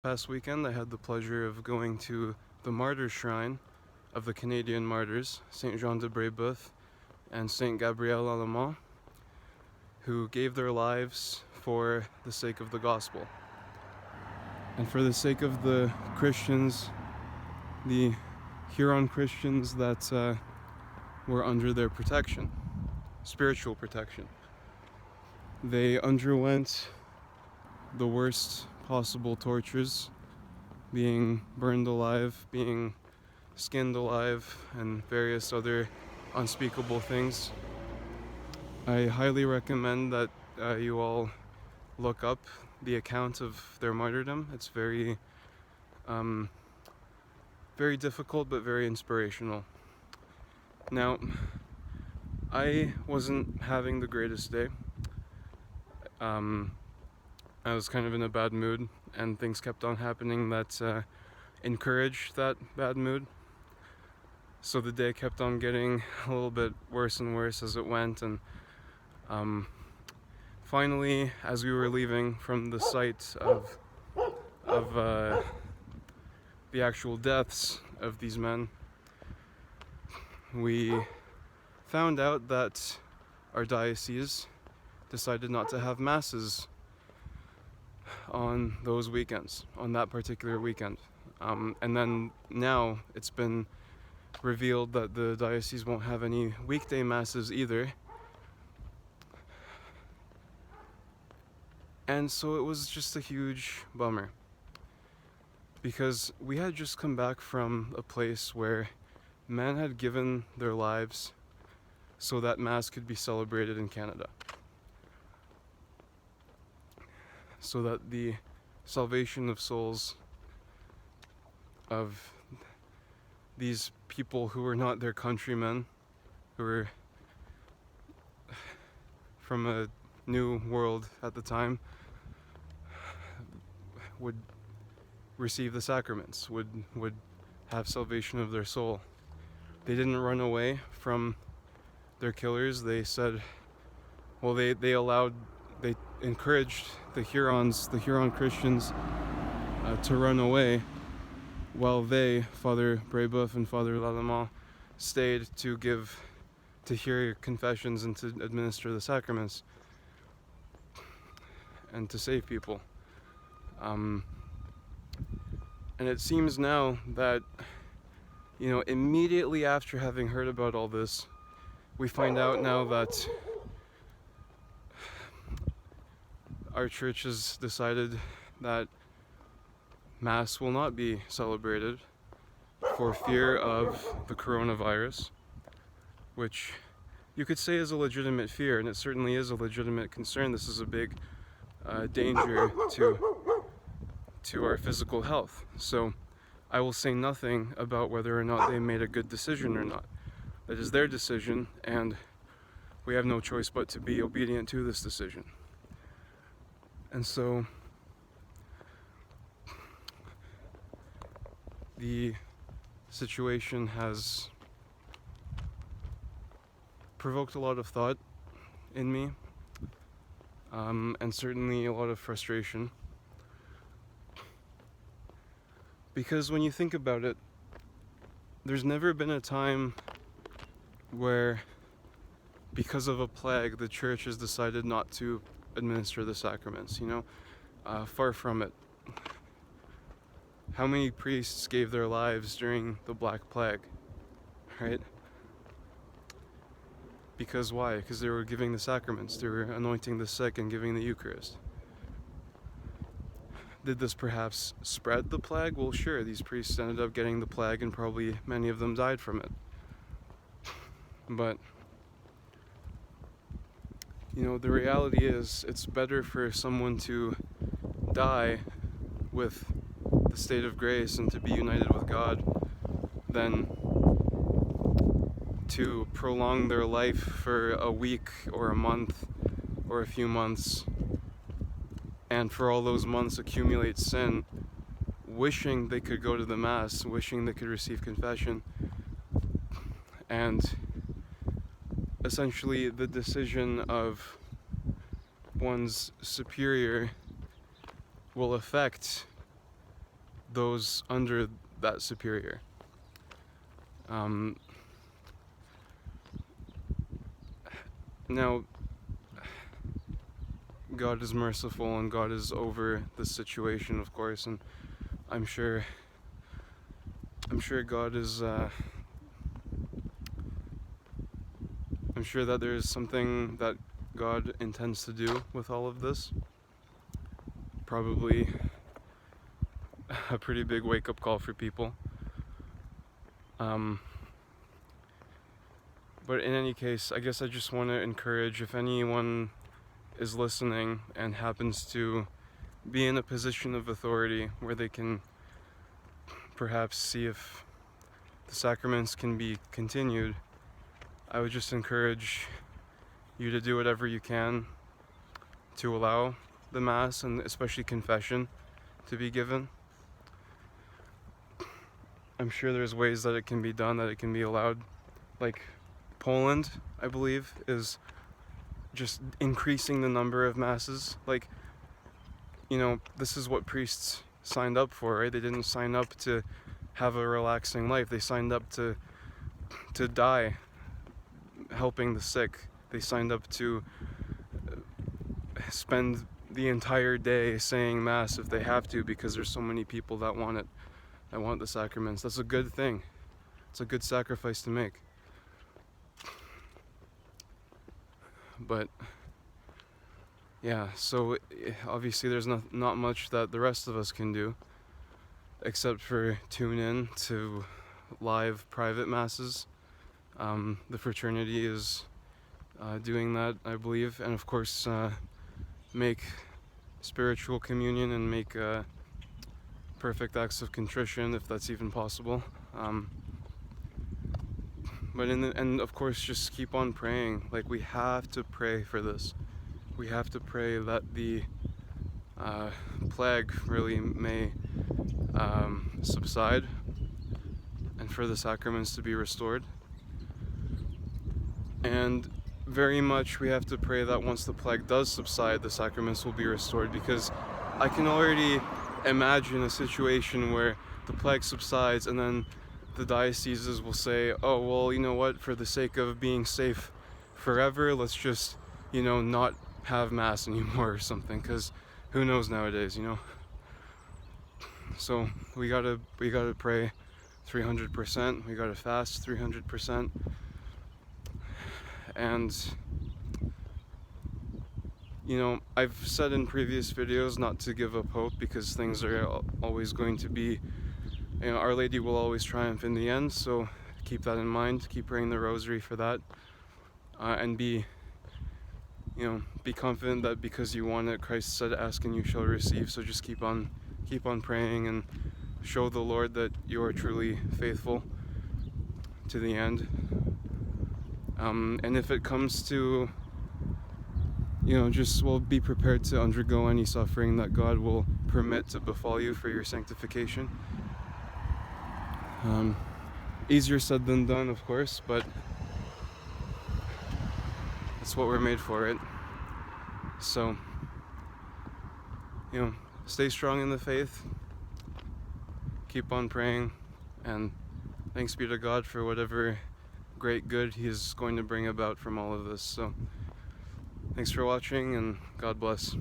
Past weekend, I had the pleasure of going to the martyr shrine of the Canadian martyrs, Saint Jean de Brébeuf and Saint Gabriel Allemand, who gave their lives for the sake of the gospel. And for the sake of the Christians, the Huron Christians that were under their protection, spiritual protection. They underwent the worst possible tortures, being burned alive, being skinned alive, and various other unspeakable things. I highly recommend that you all look up the account of their martyrdom. It's very difficult but very inspirational. Now, I wasn't having the greatest day. I was kind of in a bad mood, and things kept on happening that encouraged that bad mood. So the day kept on getting a little bit worse and worse as it went, and finally, as we were leaving from the site of the actual deaths of these men, we found out that our diocese decided not to have masses on those weekends, on that particular weekend. And then now it's been revealed that the diocese won't have any weekday masses either. And so it was just a huge bummer, because we had just come back from a place where men had given their lives so that Mass could be celebrated in Canada, so that the salvation of souls of these people who were not their countrymen, who were from a new world at the time, would receive the sacraments, would have salvation of their soul. They didn't run away from their killers. They said, well, they encouraged the Huron Christians to run away, while they, Father Brébeuf and Father Lallemand, stayed to hear confessions and to administer the sacraments and to save people. And it seems now that, immediately after having heard about all this, we find out now that our church has decided that Mass will not be celebrated for fear of the coronavirus, which you could say is a legitimate fear, and it certainly is a legitimate concern. This is a big danger to our physical health. So I will say nothing about whether or not they made a good decision or not. That is their decision, and we have no choice but to be obedient to this decision. And so the situation has provoked a lot of thought in me, and certainly a lot of frustration. Because when you think about it, there's never been a time where, because of a plague, the church has decided not to administer the sacraments, far from it. How many priests gave their lives during the Black Plague, right? Because why? Because they were giving the sacraments, they were anointing the sick and giving the Eucharist. Did this perhaps spread the plague? Well, sure, these priests ended up getting the plague, and probably many of them died from it. But the reality is, it's better for someone to die with the state of grace and to be united with God than to prolong their life for a week or a month or a few months, and for all those months accumulate sin, wishing they could go to the Mass, wishing they could receive confession, and essentially the decision of one's superior will affect those under that superior. Now, God is merciful and God is over this situation, of course, and I'm sure God is I'm sure that there is something that God intends to do with all of this. Probably a pretty big wake-up call for people. But in any case, I guess I just want to encourage, if anyone is listening and happens to be in a position of authority where they can perhaps see if the sacraments can be continued, I would just encourage you to do whatever you can to allow the Mass, and especially confession, to be given. I'm sure there's ways that it can be done, that it can be allowed. Like Poland, I believe, is just increasing the number of Masses. Like, you know, this is what priests signed up for, right? They didn't sign up to have a relaxing life. They signed up to die helping the sick. They signed up to spend the entire day saying Mass if they have to, because there's so many people that want it, that want the sacraments. That's a good thing. It's a good sacrifice to make. But yeah, so obviously there's not much that the rest of us can do except for tune in to live private Masses. The fraternity is doing that, I believe, and of course make spiritual communion and make perfect acts of contrition, if that's even possible. But and of course, just keep on praying. Like, we have to pray for this. We have to pray that the plague really may subside, and for the sacraments to be restored. And very much we have to pray that once the plague does subside, the sacraments will be restored, because I can already imagine a situation where the plague subsides and then the dioceses will say, oh, well, you know what, for the sake of being safe forever, let's just, you know, not have Mass anymore or something, because who knows nowadays, you know. So we gotta pray 300%, we gotta fast 300%, and you know, I've said in previous videos not to give up hope, because things are always going to be, you know, Our Lady will always triumph in the end, so keep that in mind, keep praying the rosary for that, and be confident that because you want it, Christ said, ask and you shall receive. So just keep on praying and show the Lord that you are truly faithful to the end. And if it comes to, you know, just, well, be prepared to undergo any suffering that God will permit to befall you for your sanctification. Easier said than done, of course, but that's what we're made for, right? So, you know, stay strong in the faith, keep on praying, and thanks be to God for whatever great good He is going to bring about from all of this. So, thanks for watching, and God bless.